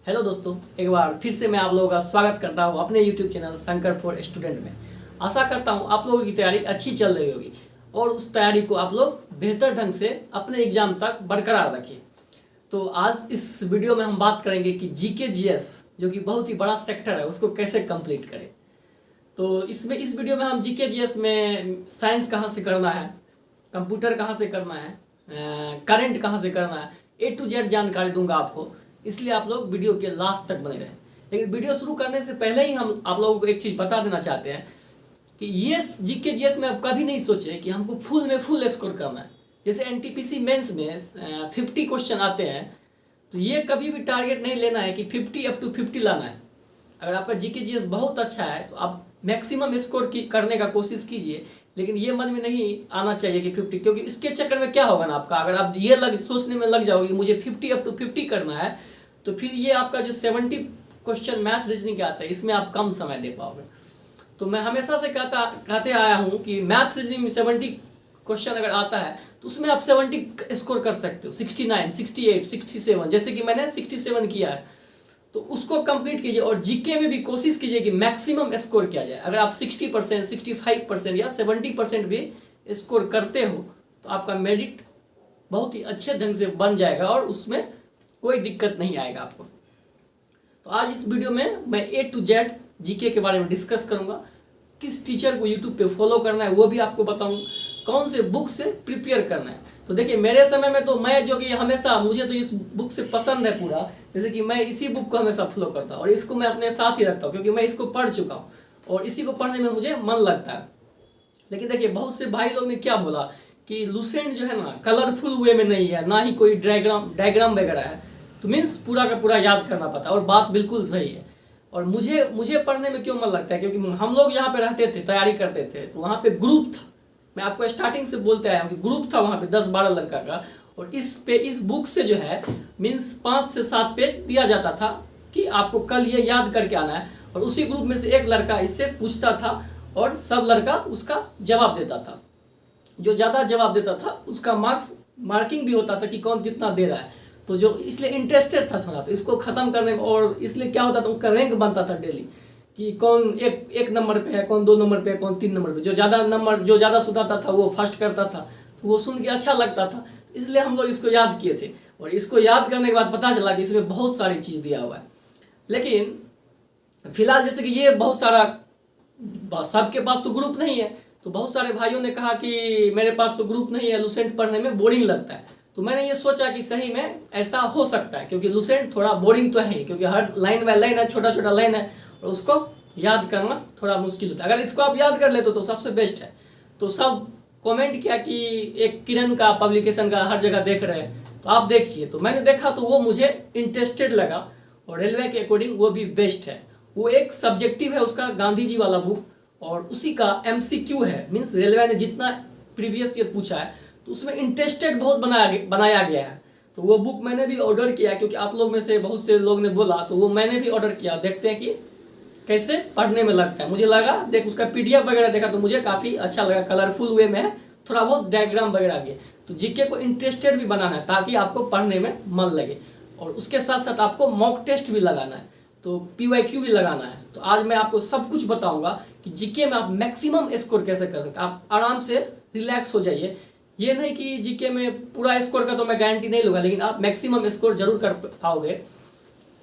Hello दोस्तों, एक बार फिर से मैं आप लोगों का स्वागत करता हूं अपने YouTube channel Shankar for student में। आशा करता हूं आप लोगों की तैयारी अच्छी चल रही होगी और उस तैयारी को आप लोग बेहतर ढंग से अपने एग्जाम तक बरकरार रखिए। तो आज इस वीडियो में हम बात करेंगे कि जीके जीएस जो कि बहुत ही बड़ा सेक्टर है उसको कैसे कंप्लीट करें। तो इस वीडियो में हम जीके जीएस में साइंस कहाँ से करना है, कंप्यूटर कहाँ से करना है, करंट कहाँ से करना है, A to Z जानकारी दूंगा आपको, इसलिए आप लोग वीडियो के लास्ट तक बने रहें। लेकिन वीडियो शुरू करने से पहले ही हम आप लोगों को एक चीज़ बता देना चाहते हैं कि ये जीके जीएस में आप कभी नहीं सोचे कि हमको फुल स्कोर करना है। जैसे एनटीपीसी मेंस में 50 क्वेश्चन आते हैं, तो ये कभी भी टारगेट नहीं लेना है कि 50 अप टू 50 लाना है। अगर आपका जीके जीएस बहुत अच्छा है तो आप मैक्सिमम स्कोर करने का कोशिश कीजिए, लेकिन ये मन में नहीं आना चाहिए कि 50, क्योंकि इसके चक्कर में क्या होगा ना, आपका अगर आप ये सोचने में लग जाओगे मुझे 50 अप टू 50 करना है, तो फिर ये आपका जो 70 क्वेश्चन मैथ रीजनिंग का आता है इसमें आप कम समय दे पाओगे। तो मैं हमेशा से कहते आया हूँ कि मैथ रीजनिंग में 70 क्वेश्चन अगर आता है तो उसमें आप 70 स्कोर कर सकते हो, 69, 68, 67, जैसे कि मैंने 67 किया है, तो उसको कंप्लीट कीजिए। और जीके में भी कोशिश कीजिए कि मैक्सिमम स्कोर किया जाए। अगर आप 60%, 65% या 70% भी स्कोर करते हो तो आपका मेरिट बहुत ही अच्छे ढंग से बन जाएगा और उसमें कोई दिक्कत नहीं आएगा आपको। तो आज इस वीडियो में मैं A to Z जीके के बारे में डिस्कस करूंगा। किस टीचर को यूट्यूब पे फॉलो करना है वो भी आपको बताऊंगा, कौन से बुक से प्रिपेयर करना है। तो देखिए, मेरे समय में तो मैं जो कि हमेशा मुझे तो इस बुक से पसंद है पूरा, जैसे कि मैं इसी बुक को हमेशा फॉलो करता हूँ और इसको मैं अपने साथ ही रखता हूँ क्योंकि मैं इसको पढ़ चुका हूँ और इसी को पढ़ने में मुझे मन लगता है। लेकिन देखिए, बहुत से भाई लोग ने क्या बोला कि लुसेंट जो है ना कलरफुल वे में नहीं है, ना ही कोई डायग्राम वगैरह है, तो मीन्स पूरा का पूरा याद करना पड़ता है। और बात बिल्कुल सही है। और मुझे पढ़ने में क्यों मन लगता है, क्योंकि हम लोग यहाँ पे रहते थे, तैयारी करते थे, तो वहाँ पे ग्रुप था। मैं आपको स्टार्टिंग से बोलते आया हूँ कि ग्रुप था वहाँ पे 10-12 लड़का का, और इस बुक से जो है मीन्स 5 से 7 पेज दिया जाता था कि आपको कल ये याद करके आना है। और उसी ग्रुप में से एक लड़का इससे पूछता था और सब लड़का उसका जवाब देता था। जो ज़्यादा जवाब देता था उसका मार्किंग भी होता था कि कौन कितना दे रहा है। तो जो इसलिए इंटरेस्टेड था थोड़ा, तो इसको ख़त्म करने में, और इसलिए क्या होता था उसका रैंक बनता था डेली कि कौन एक नंबर पे है, कौन 2 नंबर पे है, कौन 3 नंबर पे। जो ज़्यादा सुनाता था वो फर्स्ट करता था, तो वो सुन के अच्छा लगता था, इसलिए हम लोग इसको याद किए थे। और इसको याद करने के बाद पता चला कि इसमें बहुत सारी चीज़ दिया हुआ है। लेकिन फिलहाल जैसे कि ये बहुत सारा, सबके पास तो ग्रुप नहीं है, तो बहुत सारे भाइयों ने कहा कि मेरे पास तो ग्रुप नहीं है, लुसेंट पढ़ने में बोरिंग लगता है। तो मैंने ये सोचा कि सही में ऐसा हो सकता है, क्योंकि लुसेंट थोड़ा बोरिंग तो है ही, क्योंकि हर लाइन बाय लाइन है, छोटा छोटा लाइन है और उसको याद करना थोड़ा मुश्किल होता है। अगर इसको आप याद कर लेते तो सबसे बेस्ट है। तो सब कमेंट किया कि एक किरण का पब्लिकेशन का हर जगह देख रहे हैं, तो आप देखिए। तो मैंने देखा तो वो मुझे इंटरेस्टेड लगा और रेलवे के अकॉर्डिंग वो भी बेस्ट है। वो एक सब्जेक्टिव है उसका, गांधी जी वाला बुक, और उसी का MCQ है, मीन्स रेलवे ने जितना प्रीवियस ईयर पूछा है तो उसमें इंटरेस्टेड बहुत बनाया गया है। तो वो बुक मैंने भी ऑर्डर किया, क्योंकि आप लोग में से बहुत से लोग ने बोला, तो वो मैंने भी ऑर्डर किया। देखते हैं कि कैसे पढ़ने में लगता है। मुझे लगा, देख उसका PDF वगैरह देखा तो मुझे काफ़ी अच्छा लगा, कलरफुल वे में है, थोड़ा बहुत डायग्राम वगैरह भी है। तो जीके को इंटरेस्टेड भी बनाना है ताकि आपको पढ़ने में मन लगे, और उसके साथ साथ आपको मॉक टेस्ट भी लगाना है, तो PYQ भी लगाना है। तो आज मैं आपको सब कुछ बताऊंगा कि जीके में आप मैक्सिमम स्कोर कैसे कर सकते हैं। आप आराम से रिलैक्स हो जाइए। ये नहीं कि जीके में पूरा स्कोर का तो मैं गारंटी नहीं लूँगा, लेकिन आप मैक्सिमम स्कोर जरूर कर पाओगे।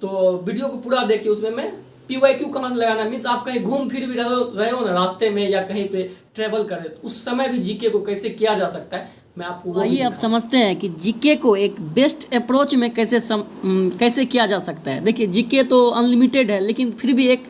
तो वीडियो को पूरा देखिए। उसमें मैं PYQ कहाँ से लगाना है, मीन्स आप कहीं घूम फिर भी रहे हो ना रास्ते में, या कहीं पे ट्रेवल कर रहे हो, तो उस समय भी जीके को कैसे किया जा सकता है मैं आपको आइए अब समझते हैं कि जीके को एक बेस्ट अप्रोच में कैसे किया जा सकता है। देखिए, जीके तो अनलिमिटेड है, लेकिन फिर भी एक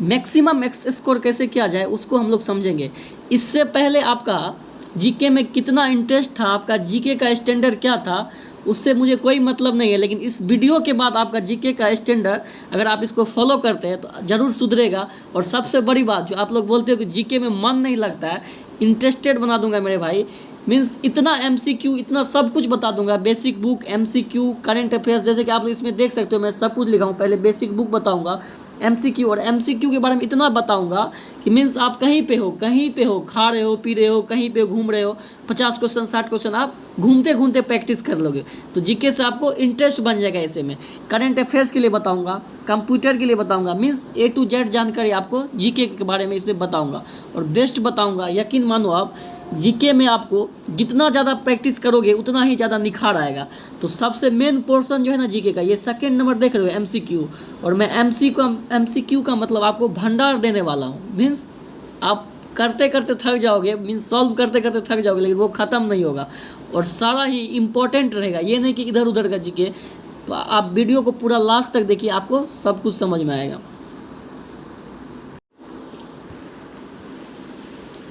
मैक्सिमम स्कोर कैसे किया जाए उसको हम लोग समझेंगे। इससे पहले आपका जीके में कितना इंटरेस्ट था, आपका जीके का स्टैंडर्ड क्या था, उससे मुझे कोई मतलब नहीं है। लेकिन इस वीडियो के बाद आपका जीके का स्टैंडर्ड अगर आप इसको फॉलो करते हैं तो ज़रूर सुधरेगा। और सबसे बड़ी बात, जो आप लोग बोलते हो कि जीके में मन नहीं लगता है, इंटरेस्टेड बना दूंगा मेरे भाई। मीन्स इतना MCQ, इतना सब कुछ बता दूंगा, basic book, MCQ, current affairs, जैसे कि आप लोग इसमें देख सकते हो मैं सब कुछ लिखा हूँ। पहले बेसिक बुक बताऊंगा, MCQ, और MCQ के बारे में इतना बताऊंगा कि मीन्स आप कहीं पे हो, खा रहे हो, पी रहे हो, कहीं पे घूम रहे हो, 50 क्वेश्चन 60 क्वेश्चन आप घूमते घूमते प्रैक्टिस कर लोगे। तो जीके से आपको इंटरेस्ट बन जाएगा ऐसे में। करंट अफेयर्स के लिए बताऊंगा, कंप्यूटर के लिए बताऊंगा, मीन्स A to Z जानकारी आपको जीके के बारे में इसमें बताऊंगा और बेस्ट बताऊंगा। यकीन मानो आप, जीके में आपको जितना ज़्यादा प्रैक्टिस करोगे उतना ही ज़्यादा निखार आएगा। तो सबसे मेन पोर्शन जो है ना जीके का, ये सेकंड नंबर देख रहे हो MCQ, और मैं MCQ का मतलब आपको भंडार देने वाला हूँ। मीन्स आप करते करते थक जाओगे, मीन्स सॉल्व करते करते थक जाओगे, लेकिन वो ख़त्म नहीं होगा और सारा ही इम्पोर्टेंट रहेगा। ये नहीं कि इधर उधर का जीके। तो आप वीडियो को पूरा लास्ट तक देखिए, आपको सब कुछ समझ में आएगा।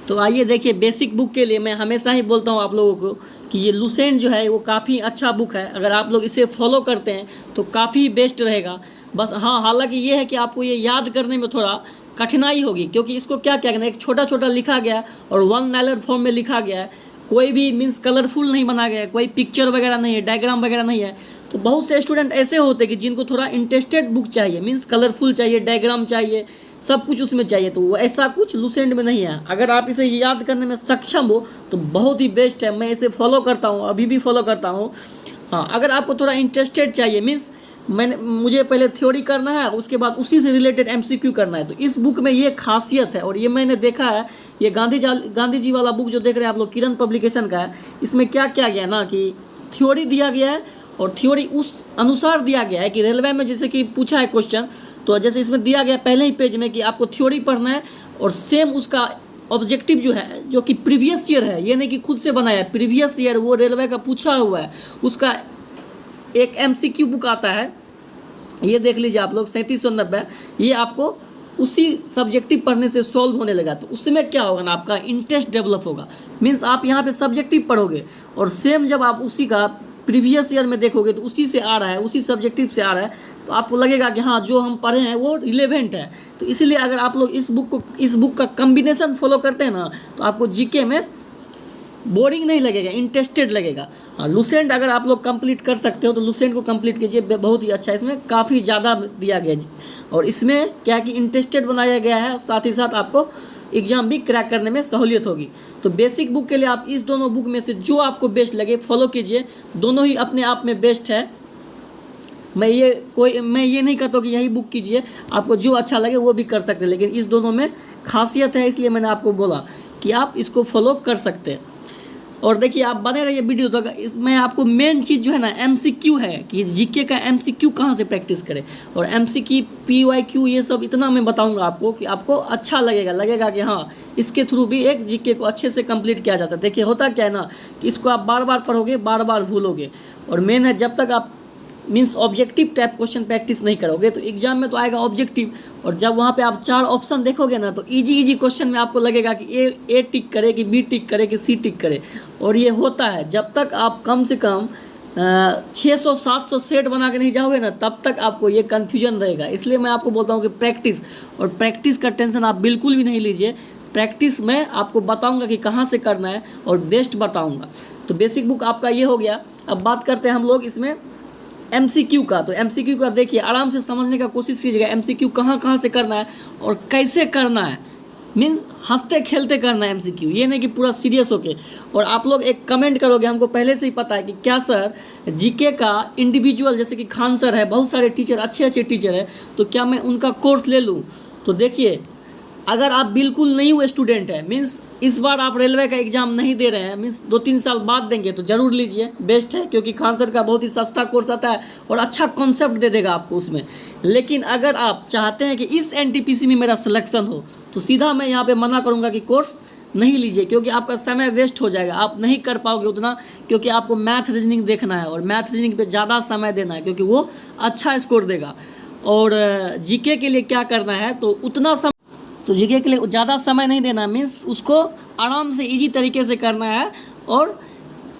तो आइए देखिए, बेसिक बुक के लिए मैं हमेशा ही बोलता हूँ आप लोगों को कि ये लुसेंट जो है वो काफ़ी अच्छा बुक है। अगर आप लोग इसे फॉलो करते हैं तो काफ़ी बेस्ट रहेगा। बस हाँ, हालांकि ये है कि आपको ये याद करने में थोड़ा कठिनाई होगी, क्योंकि इसको क्या क्या करना है, एक छोटा छोटा लिखा गया है और वन लाइनर फॉर्म में लिखा गया है। कोई भी मीन्स कलरफुल नहीं बना गया है, कोई पिक्चर वगैरह नहीं है, डायग्राम वगैरह नहीं है। तो बहुत से स्टूडेंट ऐसे होते हैं कि जिनको थोड़ा इंटरेस्टेड बुक चाहिए, मीन्स कलरफुल चाहिए, डायग्राम चाहिए, सब कुछ उसमें चाहिए। तो वो ऐसा कुछ लुसेंट में नहीं है। अगर आप इसे याद करने में सक्षम हो तो बहुत ही बेस्ट है। मैं इसे फॉलो करता हूँ, अभी भी फॉलो करता हूँ। हाँ, अगर आपको थोड़ा इंटरेस्टेड चाहिए, मीन्स मुझे पहले थ्योरी करना है, उसके बाद उसी से रिलेटेड MCQ करना है, तो इस बुक में ये खासियत है। और ये मैंने देखा है, ये गांधी जी वाला बुक जो देख रहे हैं आप लोग, किरण पब्लिकेशन का है। इसमें क्या क्या गया ना कि थ्योरी दिया गया है और थ्योरी उस अनुसार दिया गया है कि रेलवे में जैसे कि पूछा है क्वेश्चन, तो जैसे इसमें दिया गया पहले ही पेज में कि आपको थ्योरी पढ़ना है और सेम उसका ऑब्जेक्टिव जो है, जो कि प्रीवियस ईयर है, ये नहीं कि खुद से बनाया है, प्रीवियस ईयर वो रेलवे का पूछा हुआ है, उसका एक MCQ बुक आता है। ये देख लीजिए आप लोग, 3790। ये आपको उसी सब्जेक्टिव पढ़ने से सॉल्व होने लगा। तो उसमें क्या होगा ना, आपका इंटरेस्ट डेवलप होगा। मीन्स आप यहाँ पे सब्जेक्टिव पढ़ोगे और सेम जब आप उसी का प्रीवियस ईयर में देखोगे तो उसी से आ रहा है, उसी सब्जेक्टिव से आ रहा है, तो आपको लगेगा कि हाँ, जो हम पढ़े हैं वो रिलेवेंट है। तो इसलिए अगर आप लोग इस बुक का कम्बिनेशन फॉलो करते हैं ना, तो आपको जीके में बोरिंग नहीं लगेगा, इंटरेस्टेड लगेगा। हाँ, लुसेंट अगर आप लोग कंप्लीट कर सकते हो तो लुसेंट को कंप्लीट कीजिए, बहुत ही अच्छा है। इसमें काफ़ी ज़्यादा दिया गया है और इसमें क्या कि इंटरेस्टेड बनाया गया है, साथ ही साथ आपको एग्जाम भी क्रैक करने में सहूलियत होगी। तो बेसिक बुक के लिए आप इस दोनों बुक में से जो आपको बेस्ट लगे फॉलो कीजिए। दोनों ही अपने आप में बेस्ट है। मैं ये नहीं कहता कि यही बुक कीजिए, आपको जो अच्छा लगे वो भी कर सकते हैं, लेकिन इस दोनों में खासियत है, इसलिए मैंने आपको बोला कि आप इसको फॉलो कर सकते हैं। और देखिए, आप बने रहिए वीडियो तक। इसमें आपको मेन चीज़ जो है ना MCQ है कि जीके का MCQ कहाँ से प्रैक्टिस करें, और MCQ PYQ ये सब इतना मैं बताऊंगा आपको कि आपको अच्छा लगेगा कि हाँ, इसके थ्रू भी एक जीके को अच्छे से कंप्लीट किया जाता है। देखिए होता क्या है ना कि इसको आप बार बार पढ़ोगे, बार बार भूलोगे, और मेन है जब तक आप means objective type question practice नहीं करोगे तो एग्जाम में तो आएगा ऑब्जेक्टिव, और जब वहाँ पे आप 4 ऑप्शन देखोगे ना तो इजी क्वेश्चन में आपको लगेगा कि ए टिक करे कि बी टिक करे कि सी टिक करे। और ये होता है जब तक आप कम से कम 600-700 सेट बना के नहीं जाओगे ना, तब तक आपको ये कन्फ्यूजन रहेगा। इसलिए मैं आपको बोलता हूँ कि प्रैक्टिस का टेंशन आप बिल्कुल भी नहीं लीजिए। प्रैक्टिस मैं आपको बताऊंगा कि कहाँ से करना है और बेस्ट बताऊंगा। तो बेसिक बुक आपका ये हो गया। अब बात करते हैं हम लोग इसमें MCQ का। तो MCQ का देखिए, आराम से समझने का कोशिश कीजिएगा। MCQ कहाँ से करना है और कैसे करना है, मीन्स हंसते खेलते करना है MCQ, ये नहीं कि पूरा सीरियस होके। और आप लोग एक कमेंट करोगे, हमको पहले से ही पता है कि क्या सर जीके का इंडिविजुअल, जैसे कि खान सर है, बहुत सारे टीचर अच्छे टीचर है, तो क्या मैं उनका कोर्स ले लूँ? तो देखिए, अगर आप बिल्कुल न्यू स्टूडेंट है, मीन्स इस बार आप रेलवे का एग्जाम नहीं दे रहे हैं, मीन्स 2-3 साल बाद देंगे, तो ज़रूर लीजिए, बेस्ट है। क्योंकि खान सर का बहुत ही सस्ता कोर्स आता है और अच्छा कॉन्सेप्ट दे देगा आपको उसमें। लेकिन अगर आप चाहते हैं कि इस NTPC में मेरा सिलेक्शन हो, तो सीधा मैं यहाँ पे मना करूँगा कि कोर्स नहीं लीजिए, क्योंकि आपका समय वेस्ट हो जाएगा, आप नहीं कर पाओगे उतना, क्योंकि आपको मैथ रीजनिंग देखना है और मैथ रीजनिंग पे ज़्यादा समय देना है, क्योंकि वो अच्छा स्कोर देगा। और जीके के लिए क्या करना है, तो उतना समय, तो जीके के लिए ज़्यादा समय नहीं देना, मीन्स उसको आराम से इजी तरीके से करना है और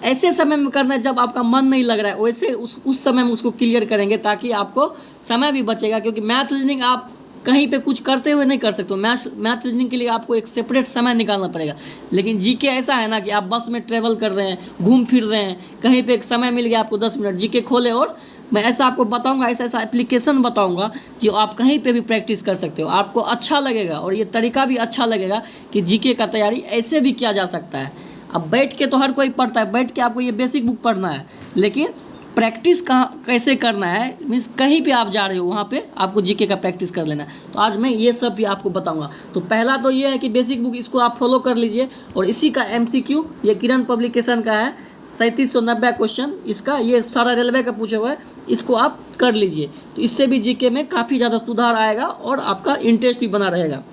ऐसे समय में करना है जब आपका मन नहीं लग रहा है, वैसे उस समय में उसको क्लियर करेंगे, ताकि आपको समय भी बचेगा। क्योंकि मैथ रीजनिंग आप कहीं पे कुछ करते हुए नहीं कर सकते हो, मैथ रीजनिंग के लिए आपको एक सेपरेट समय निकालना पड़ेगा। लेकिन जीके ऐसा है ना कि आप बस में ट्रेवल कर रहे हैं, घूम फिर रहे हैं, कहीं पे एक समय मिल गया आपको 10 मिनट, जीके खोले और मैं ऐसा आपको बताऊंगा, ऐसा ऐसा एप्लीकेशन बताऊंगा जो आप कहीं पे भी प्रैक्टिस कर सकते हो, आपको अच्छा लगेगा और ये तरीका भी अच्छा लगेगा कि जीके का तैयारी ऐसे भी किया जा सकता है। अब बैठ के तो हर कोई पढ़ता है, बैठ के आपको ये बेसिक बुक पढ़ना है, लेकिन प्रैक्टिस कहाँ कैसे करना है, मीन्स कहीं पे आप जा रहे हो वहाँ पे आपको जीके का प्रैक्टिस कर लेना है। तो आज मैं ये सब भी आपको बताऊंगा। तो पहला तो ये है कि बेसिक बुक, इसको आप फॉलो कर लीजिए, और इसी का MCQ ये किरण पब्लिकेशन का है, 3790 क्वेश्चन इसका, ये सारा रेलवे का पूछा हुआ है, इसको आप कर लीजिए। तो इससे भी जीके में काफ़ी ज़्यादा सुधार आएगा और आपका इंटरेस्ट भी बना रहेगा।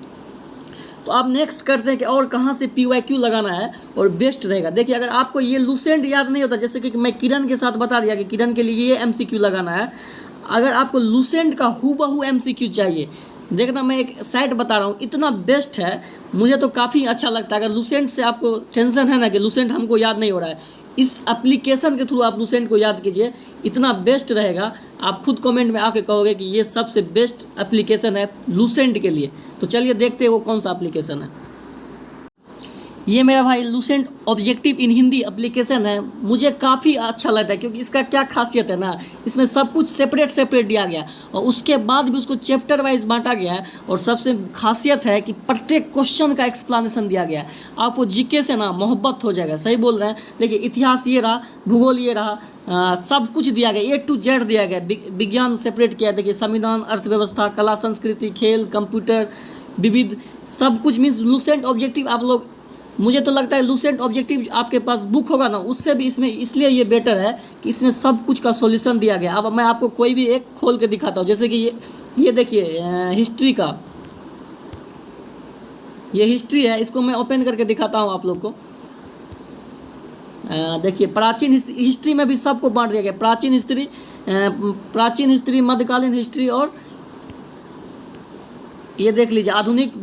तो आप नेक्स्ट करते हैं कि और कहाँ से PYQ लगाना है और बेस्ट रहेगा। देखिए, अगर आपको ये लूसेंट याद नहीं होता, जैसे कि मैं किरण के साथ बता दिया कि किरण के लिए ये MCQ लगाना है, अगर आपको लूसेंट का हूबहू MCQ चाहिए, देखना मैं एक साइट बता रहा हूँ, इतना बेस्ट है, मुझे तो काफ़ी अच्छा लगता है। अगर लूसेंट से आपको टेंशन है ना कि लूसेंट हमको याद नहीं हो रहा है, इस एप्लीकेशन के थ्रू आप लूसेंट को याद कीजिए, इतना बेस्ट रहेगा। आप खुद कमेंट में आके कहोगे कि ये सबसे बेस्ट एप्लीकेशन है लूसेंट के लिए। तो चलिए देखते हैं वो कौन सा एप्लीकेशन है। ये मेरा भाई लूसेंट ऑब्जेक्टिव इन हिंदी एप्लीकेशन है, मुझे काफ़ी अच्छा लगता है, क्योंकि इसका क्या खासियत है ना, इसमें सब कुछ सेपरेट सेपरेट दिया गया और उसके बाद भी उसको चैप्टर वाइज बांटा गया है, और सबसे खासियत है कि प्रत्येक क्वेश्चन का एक्सप्लेनेशन दिया गया है। आपको जीके से ना मोहब्बत हो जाएगा, सही बोल रहे हैं। देखिए, इतिहास ये रहा, भूगोल ये रहा, सब कुछ दिया गया, A to Z दिया गया, विज्ञान सेपरेट किया। देखिए, संविधान, अर्थव्यवस्था, कला संस्कृति, खेल, कंप्यूटर, विविध, सब कुछ मीन्स लूसेंट ऑब्जेक्टिव। आप लोग, मुझे तो लगता है लूसेंट ऑब्जेक्टिव आपके पास बुक होगा ना, उससे भी इसमें इसलिए ये बेटर है कि इसमें सब कुछ का सॉल्यूशन दिया गया। अब मैं आपको कोई भी एक खोल के दिखाता हूँ, जैसे कि ये देखिए हिस्ट्री का, ये हिस्ट्री है, इसको मैं ओपन करके दिखाता हूँ आप लोग को। देखिए, प्राचीन हिस्ट्री में भी सबको बांट दिया गया, प्राचीन हिस्ट्री, मध्यकालीन हिस्ट्री, और ये देख लीजिए आधुनिक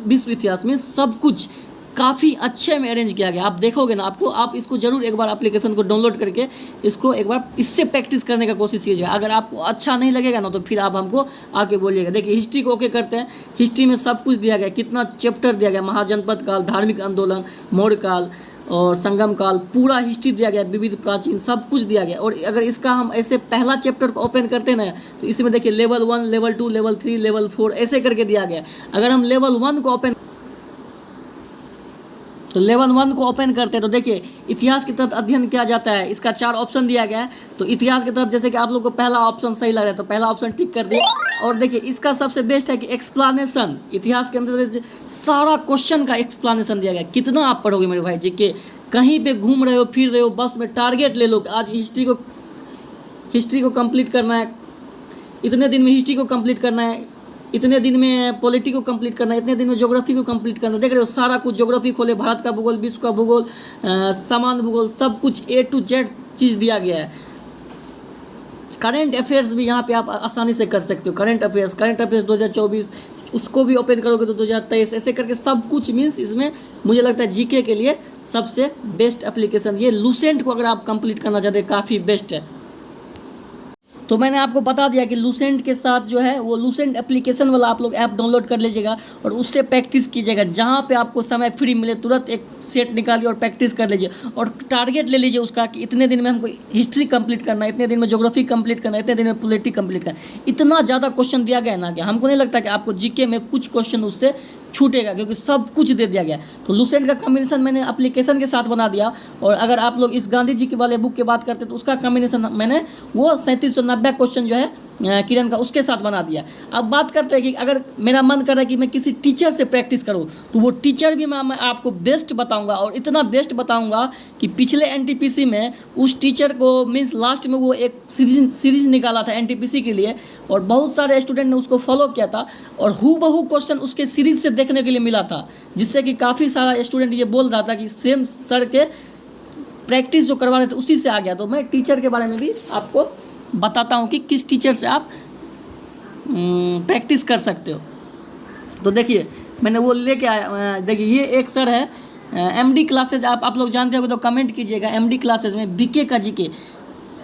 विश्व इतिहास में सब कुछ काफ़ी अच्छे में अरेंज किया गया। आप देखोगे ना, आप इसको जरूर एक बार एप्लीकेशन को डाउनलोड करके इसको एक बार इससे प्रैक्टिस करने का कोशिश कीजिए। अगर आपको अच्छा नहीं लगेगा ना, तो फिर आप हमको आके बोलिएगा। देखिए, हिस्ट्री को ओके करते हैं, हिस्ट्री में सब कुछ दिया गया, कितना चैप्टर दिया गया, महाजनपद काल, धार्मिक आंदोलन, मौर्य काल और संगम काल, पूरा हिस्ट्री दिया गया, विविध, प्राचीन, सब कुछ दिया गया। और अगर इसका हम ऐसे पहला चैप्टर को ओपन करते हैं ना, तो इसमें देखिए लेवल 1, लेवल 2, लेवल 3, लेवल 4 ऐसे करके दिया गया। अगर हम लेवल 1 को ओपन, तो लेवल 1 को ओपन करते हैं तो देखिए, इतिहास के तहत अध्ययन किया जाता है, इसका 4 ऑप्शन दिया गया है। तो इतिहास के तहत जैसे कि आप लोग को पहला ऑप्शन सही लग रहा है, तो पहला ऑप्शन टिक कर दिए। और देखिए, इसका सबसे बेस्ट है कि एक्सप्लेनेशन, इतिहास के अंदर सारा क्वेश्चन का एक्सप्लेनेशन दिया गया। कितना आप पढ़ोगे मेरे भाई जीके, कहीं पे घूम रहे हो, फिर रहे हो, बस में टारगेट ले लो, आज हिस्ट्री को कंप्लीट करना है, इतने दिन में हिस्ट्री को कंप्लीट करना है, इतने दिन में पॉलिटी को कंप्लीट करना है, इतने दिन में ज्योग्राफी को कंप्लीट करना है। देख रहे हो, सारा कुछ ज्योग्राफी खोले, भारत का भूगोल, विश्व का भूगोल, सामान्य भूगोल, सब कुछ A to Z चीज़ दिया गया है। करंट अफेयर्स भी यहाँ पे आप आसानी से कर सकते हो। करंट अफेयर्स 2024, उसको भी ओपन करोगे तो 2023, ऐसे करके सब कुछ मीन्स इसमें मुझे लगता है जीके के लिए सबसे बेस्ट एप्लीकेशन ये लूसेंट को अगर आप कंप्लीट करना चाहते हैं, काफ़ी बेस्ट है। तो मैंने आपको बता दिया कि लूसेंट के साथ जो है वो लूसेंट एप्लीकेशन वाला आप लोग ऐप डाउनलोड कर लीजिएगा और उससे प्रैक्टिस कीजिएगा। जहाँ पे आपको समय फ्री मिले तुरंत एक सेट निकालिए और प्रैक्टिस कर लीजिए, और टारगेट ले लीजिए उसका कि इतने दिन में हमको हिस्ट्री कंप्लीट करना है, इतने दिन में ज्योग्राफी कंप्लीट करना है, इतने दिन में पॉलिटी कंप्लीट करना है। इतना ज़्यादा क्वेश्चन दिया गया है ना कि हमको नहीं लगता कि आपको जीके में कुछ क्वेश्चन उससे छूटेगा, क्योंकि सब कुछ दे दिया गया। तो लूसेंट का कॉम्बिनेशन मैंने एप्लीकेशन के साथ बना दिया, और अगर आप लोग इस गांधी जी के वाले बुक की बात करते हैं तो उसका कॉम्बिनेशन मैंने वो 3790 क्वेश्चन जो है किरण का उसके साथ बना दिया। अब बात करते हैं कि अगर मेरा मन कर रहा है कि मैं किसी टीचर से प्रैक्टिस करूं, तो वो टीचर भी मैं आपको बेस्ट बताऊंगा, और इतना बेस्ट बताऊंगा कि पिछले एनटीपीसी में उस टीचर को मीन्स लास्ट में वो एक सीरीज निकाला था एनटीपीसी के लिए, और बहुत सारे स्टूडेंट ने उसको फॉलो किया था, और हूबहू क्वेश्चन उसके सीरीज से देखने के लिए मिला था, जिससे कि काफ़ी सारा स्टूडेंट ये बोल रहा था कि सेम सर के प्रैक्टिस जो करवा रहे थे उसी से आ गया। तो मैं टीचर के बारे में भी आपको बताता हूँ कि किस टीचर से आप प्रैक्टिस कर सकते हो। तो देखिए मैंने वो लेके आया, देखिए ये एक सर है एमडी क्लासेज, आप लोग जानते हो तो कमेंट कीजिएगा। एमडी क्लासेज में बीके का जीके,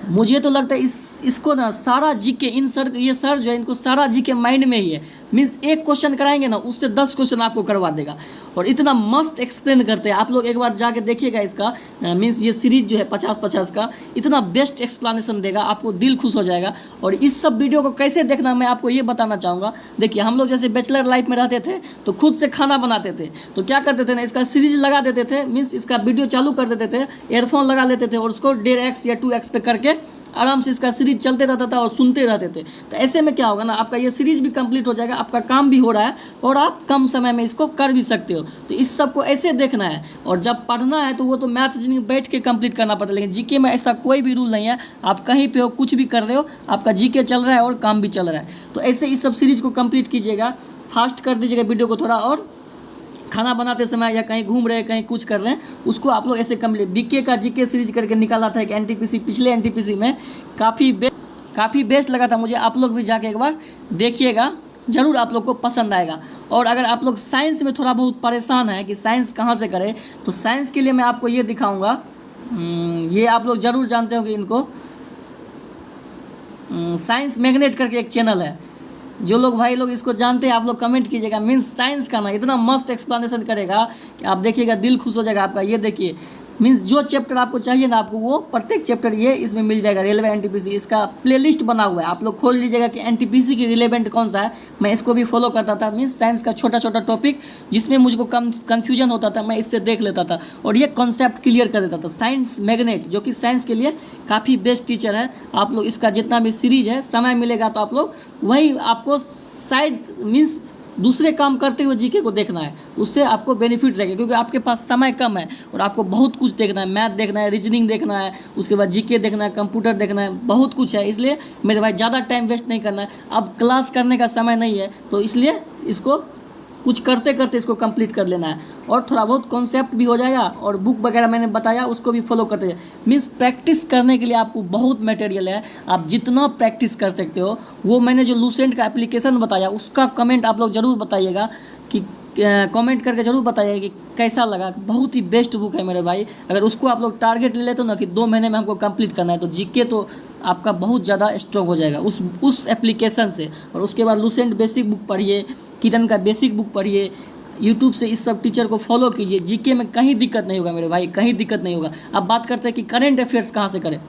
मुझे तो लगता है इसको ना सारा जीके, ये सर जो है इनको सारा जीके माइंड में ही है। मीन्स एक क्वेश्चन कराएंगे ना, उससे 10 क्वेश्चन आपको करवा देगा। और इतना मस्त एक्सप्लेन करते हैं, आप लोग एक बार जाके देखिएगा इसका, मीन्स ये सीरीज जो है 50-50 का, इतना बेस्ट एक्सप्लेनेशन देगा, आपको दिल खुश हो जाएगा। और इस सब वीडियो को कैसे देखना मैं आपको ये बताना चाहूँगा। देखिए हम लोग जैसे बैचलर लाइफ में रहते थे तो खुद से खाना बनाते थे, तो क्या करते थे ना, इसका सीरीज लगा देते थे, मीन्स इसका वीडियो चालू कर देते थे, एयरफोन लगा लेते थे और उसको 1.5x या 2x पे करके आराम से इसका सीरीज चलते रहता था और सुनते रहते थे। तो ऐसे में क्या होगा ना, आपका ये सीरीज भी कंप्लीट हो जाएगा, आपका काम भी हो रहा है और आप कम समय में इसको कर भी सकते हो। तो इस सब को ऐसे देखना है। और जब पढ़ना है तो वो तो मैथ रीजनिंग बैठ के कंप्लीट करना पड़ता है, लेकिन जीके में ऐसा कोई भी रूल नहीं है। आप कहीं पे हो, कुछ भी कर रहे हो, आपका जीके चल रहा है और काम भी चल रहा है। तो ऐसे इस सब सीरीज को कंप्लीट कीजिएगा, फास्ट कर दीजिएगा वीडियो को थोड़ा, और खाना बनाते समय या कहीं घूम रहे हैं, कहीं कुछ कर रहे हैं, उसको आप लोग ऐसे कंप्लीट। बीके का जीके सीरीज करके निकाला था एक एनटीपीसी, पिछले एनटीपीसी में काफ़ी बेस्ट लगा था मुझे। आप लोग भी जाके एक बार देखिएगा, ज़रूर आप लोग को पसंद आएगा। और अगर आप लोग साइंस में थोड़ा बहुत परेशान है कि साइंस कहाँ से करें, तो साइंस के लिए मैं आपको ये दिखाऊँगा। ये आप लोग ज़रूर जानते हो कि इनको साइंस मैग्नेट करके एक चैनल है। जो लोग भाई लोग इसको जानते हैं आप लोग कमेंट कीजिएगा। मीन्स साइंस का ना इतना मस्त एक्सप्लेनेशन करेगा कि आप देखिएगा, दिल खुश हो जाएगा आपका। ये देखिए, मीन्स जो चैप्टर आपको चाहिए ना, आपको वो प्रत्येक चैप्टर ये इसमें मिल जाएगा। रेलवे एनटीपीसी, इसका प्लेलिस्ट बना हुआ है, आप लोग खोल लीजिएगा कि एनटीपीसी की रिलेवेंट कौन सा है। मैं इसको भी फॉलो करता था, मीन्स साइंस का छोटा छोटा टॉपिक जिसमें मुझको कन्फ्यूजन होता था, मैं इससे देख लेता था और ये कॉन्सेप्ट क्लियर कर देता था। साइंस मैग्नेट जो कि साइंस के लिए काफ़ी बेस्ट टीचर है। आप लोग इसका जितना भी सीरीज है, समय मिलेगा तो आप लोग वहीं आपको साइड मीन्स दूसरे काम करते हुए जीके को देखना है, उससे आपको बेनिफिट रहेगा। क्योंकि आपके पास समय कम है और आपको बहुत कुछ देखना है, मैथ देखना है, रीजनिंग देखना है, उसके बाद जीके देखना है, कंप्यूटर देखना है, बहुत कुछ है। इसलिए मेरे भाई ज़्यादा टाइम वेस्ट नहीं करना है। अब क्लास करने का समय नहीं है, तो इसलिए इसको कुछ करते करते इसको कंप्लीट कर लेना है। और थोड़ा बहुत कॉन्सेप्ट भी हो जाएगा और बुक वगैरह मैंने बताया उसको भी फॉलो करते जाए। मीन्स प्रैक्टिस करने के लिए आपको बहुत मटेरियल है, आप जितना प्रैक्टिस कर सकते हो। वो मैंने जो लूसेंट का एप्लीकेशन बताया उसका कमेंट आप लोग ज़रूर बताइएगा, कि कमेंट करके ज़रूर बताइएगा कि कैसा लगा। बहुत ही बेस्ट बुक है मेरे भाई। अगर उसको आप लोग टारगेट ले लेते हो ना कि 2 महीने में हमको कंप्लीट करना है, तो जीके तो आपका बहुत ज़्यादा स्ट्रॉन्ग हो जाएगा उस एप्लीकेशन से। और उसके बाद लूसेंट बेसिक बुक पढ़िए, किरण का बेसिक बुक पढ़िए, यूट्यूब से इस सब टीचर को फॉलो कीजिए। जीके में कहीं दिक्कत नहीं होगा मेरे भाई, कहीं दिक्कत नहीं होगा। अब बात करते हैं कि करंट अफेयर्स कहाँ से करें।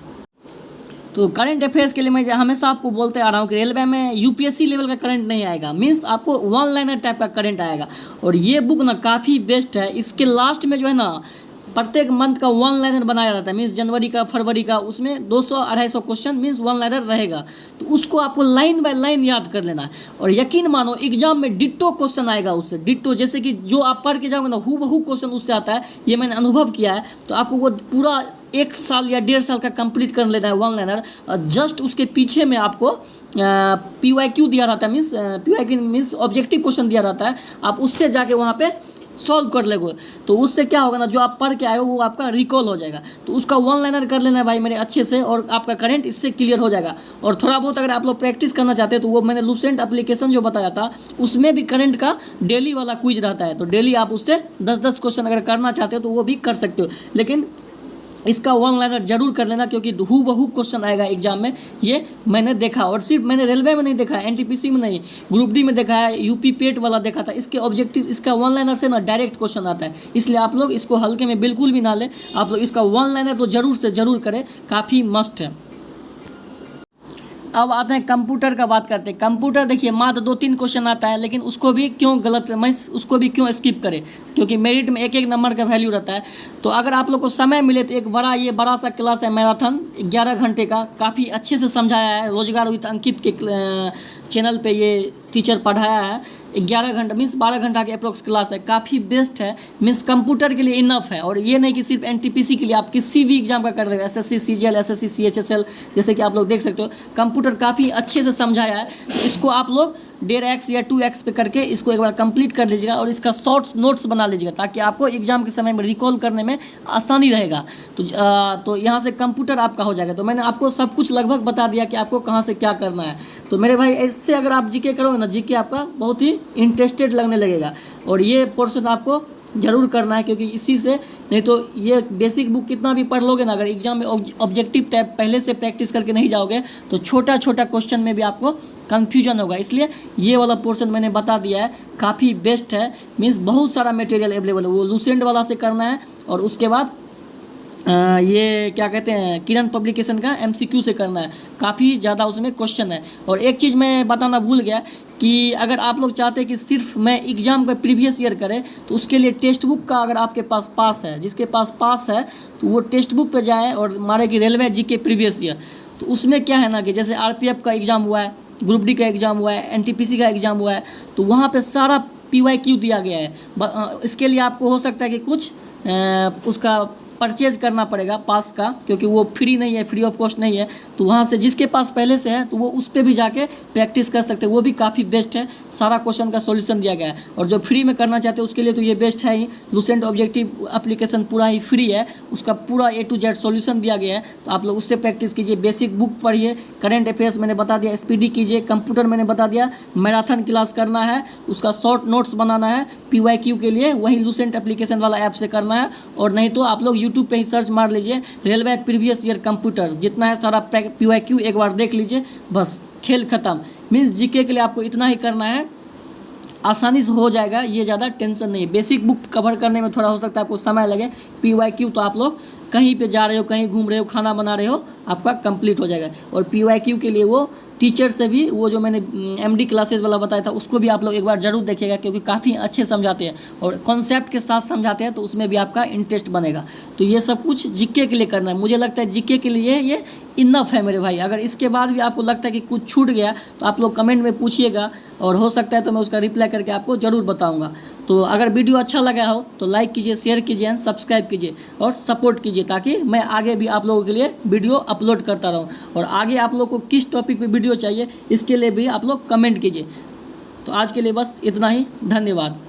तो करंट अफेयर्स के लिए मैं हमेशा आपको बोलते आ रहा हूँ कि रेलवे में यूपीएससी लेवल का करंट नहीं आएगा, मीन्स आपको 1 लाइनर टाइप का करंट आएगा। और ये बुक ना काफ़ी बेस्ट है। इसके लास्ट में जो है ना, प्रत्येक मंथ का 1 लाइनर बनाया जाता है, मीन्स जनवरी का, फरवरी का, उसमें 200-250 क्वेश्चन मीन्स 1 लाइनर रहेगा। तो उसको आपको लाइन बाय लाइन याद कर लेना है। और यकीन मानो एग्जाम में डिट्टो क्वेश्चन आएगा उससे, डिट्टो, जैसे कि जो आप पढ़ के जाओगे ना हूबहू क्वेश्चन उससे आता है। ये मैंने अनुभव किया है। तो आपको वो पूरा 1 साल या 1.5 साल का कंप्लीट कर लेना है 1 लाइनर। जस्ट उसके पीछे में आपको PYQ दिया रहता है, means PYQ means objective question दिया रहता है। आप उससे जाके वहाँ पे सॉल्व कर लेंगे, तो उससे क्या होगा ना, जो आप पढ़ के आए हो वो आपका रिकॉल हो जाएगा। तो उसका 1 लाइनर कर लेना है भाई मेरे अच्छे से, और आपका करंट इससे क्लियर हो जाएगा। और थोड़ा बहुत अगर आप लोग प्रैक्टिस करना चाहते हैं तो वो मैंने लूसेंट एप्लीकेशन जो बताया था उसमें भी करंट का डेली वाला क्विज रहता है। तो डेली आप उससे 10-10 क्वेश्चन अगर करना चाहते हो तो वो भी कर सकते हो। लेकिन इसका 1 लाइनर जरूर कर लेना, क्योंकि हूबहू क्वेश्चन आएगा एग्जाम में। ये मैंने देखा, और सिर्फ मैंने रेलवे में नहीं देखा, एनटीपीसी में नहीं, ग्रुप डी में देखा है, यूपी पेट वाला देखा था। इसके ऑब्जेक्टिव, इसका 1 लाइनर से ना डायरेक्ट क्वेश्चन आता है। इसलिए आप लोग इसको हल्के में बिल्कुल भी ना लें, आप लोग इसका 1 लाइनर तो जरूर से जरूर करें, काफ़ी मस्ट है। अब आते हैं कंप्यूटर का बात करते हैं। कंप्यूटर देखिए मात्र 2-3 क्वेश्चन आता है, लेकिन उसको भी क्यों गलत, मैं उसको भी क्यों स्किप करें, क्योंकि मेरिट में 1-1 नंबर का वैल्यू रहता है। तो अगर आप लोग को समय मिले तो एक बड़ा सा क्लास है मैराथन, 11 घंटे का, काफ़ी अच्छे से समझाया है। रोजगार विद अंकित के चैनल पे ये टीचर पढ़ाया है। 11 घंटा मीन्स 12 घंटा के अप्रोक्स क्लास है, काफ़ी बेस्ट है। मीन्स कंप्यूटर के लिए इनफ है। और ये नहीं कि सिर्फ एनटीपीसी के लिए, आप किसी भी एग्जाम का कर देगा, एसएससी सीजीएल, एसएससी सीएचएसएल, जैसे कि आप लोग देख सकते हो कंप्यूटर काफ़ी अच्छे से समझाया है। तो इसको आप लोग 1.5x या 2x पे करके इसको एक बार कंप्लीट कर लीजिएगा और इसका शॉर्ट नोट्स बना लीजिएगा, ताकि आपको एग्जाम के समय में रिकॉल करने में आसानी रहेगा। तो यहाँ से कंप्यूटर आपका हो जाएगा। तो मैंने आपको सब कुछ लगभग बता दिया कि आपको कहाँ से क्या करना है। तो मेरे भाई इससे अगर आप जीके करोगे ना, जीके आपका बहुत ही इंटरेस्टेड लगने लगेगा और ये पोर्शन आपको जरूर करना है, क्योंकि इसी से नहीं तो ये बेसिक बुक कितना भी पढ़ लोगे ना, अगर एग्जाम में ऑब्जेक्टिव टाइप पहले से प्रैक्टिस करके नहीं जाओगे तो छोटा छोटा क्वेश्चन में भी आपको कन्फ्यूजन होगा। इसलिए ये वाला पोर्शन मैंने बता दिया है, काफ़ी बेस्ट है। मीन्स बहुत सारा मटेरियल अवेलेबल है। वो लूसेंट वाला से करना है और उसके बाद ये क्या कहते हैं किरण पब्लिकेशन का MCQ से करना है। काफ़ी ज़्यादा उसमें क्वेश्चन है। और एक चीज़ मैं बताना भूल गया कि अगर आप लोग चाहते हैं कि सिर्फ मैं एग्ज़ाम का प्रीवियस ईयर करें तो उसके लिए टेक्स्ट बुक का अगर आपके पास पास है, जिसके पास पास है तो वो टेक्स्ट बुक पे जाए और मारे कि रेलवे GK प्रीवियस ईयर। तो उसमें क्या है ना कि जैसे RPF का एग्ज़ाम हुआ है, ग्रुप D का एग्ज़ाम हुआ है, NTPC का एग्ज़ाम हुआ है, तो वहाँ पर सारा PYQ दिया गया है। इसके लिए आपको हो सकता है कि कुछ उसका परचेज करना पड़ेगा पास का, क्योंकि वो फ्री नहीं है, फ्री ऑफ कॉस्ट नहीं है। तो वहाँ से जिसके पास पहले से है तो वो उस पर भी जाके प्रैक्टिस कर सकते हैं, वो भी काफ़ी बेस्ट है। सारा क्वेश्चन का सॉल्यूशन दिया गया है। और जो फ्री में करना चाहते हैं उसके लिए तो ये बेस्ट है ही। लूसेंट ऑब्जेक्टिव एप्लीकेशन पूरा ही फ्री है, उसका पूरा A to Z सॉल्यूशन दिया गया है। तो आप लोग उससे प्रैक्टिस कीजिए, बेसिक बुक पढ़िए, करंट अफेयर्स मैंने बता दिया, SPD कीजिए, कंप्यूटर मैंने बता दिया, मैराथन क्लास करना है, उसका शॉर्ट नोट्स बनाना है PYQ के लिए, वही लूसेंट एप्लीकेशन वाला ऐप से करना है। और नहीं तो आप लोग यूट्यूब पे ही सर्च मार लीजिए रेलवे प्रीवियस ईयर कंप्यूटर, जितना है सारा PYQ एक बार देख लीजिए, बस खेल खत्म। मीन्स GK के लिए आपको इतना ही करना है, आसानी से हो जाएगा, ये ज़्यादा टेंशन नहीं है। बेसिक बुक कवर करने में थोड़ा हो सकता है आपको समय लगे, PYQ तो आप लोग कहीं पे जा रहे हो, कहीं घूम रहे हो, खाना बना रहे हो, आपका कंप्लीट हो जाएगा। और PYQ के लिए वो टीचर से भी, वो जो मैंने MD क्लासेस वाला बताया था उसको भी आप लोग एक बार ज़रूर देखिएगा, क्योंकि काफ़ी अच्छे समझाते हैं और कॉन्सेप्ट के साथ समझाते हैं, तो उसमें भी आपका इंटरेस्ट बनेगा। तो ये सब कुछ GK के लिए करना है। मुझे लगता है GK के लिए ये इनफ है मेरे भाई। अगर इसके बाद भी आपको लगता है कि कुछ छूट गया तो आप लोग कमेंट में पूछिएगा, और हो सकता है तो मैं उसका रिप्लाई करके आपको ज़रूर बताऊँगा। तो अगर वीडियो अच्छा लगा हो तो लाइक कीजिए, शेयर कीजिए एंड सब्सक्राइब कीजिए और सपोर्ट कीजिए, ताकि मैं आगे भी आप लोगों के लिए वीडियो अपलोड करता रहूं। और आगे आप लोग को किस टॉपिक पे वीडियो चाहिए इसके लिए भी आप लोग कमेंट कीजिए। तो आज के लिए बस इतना ही, धन्यवाद।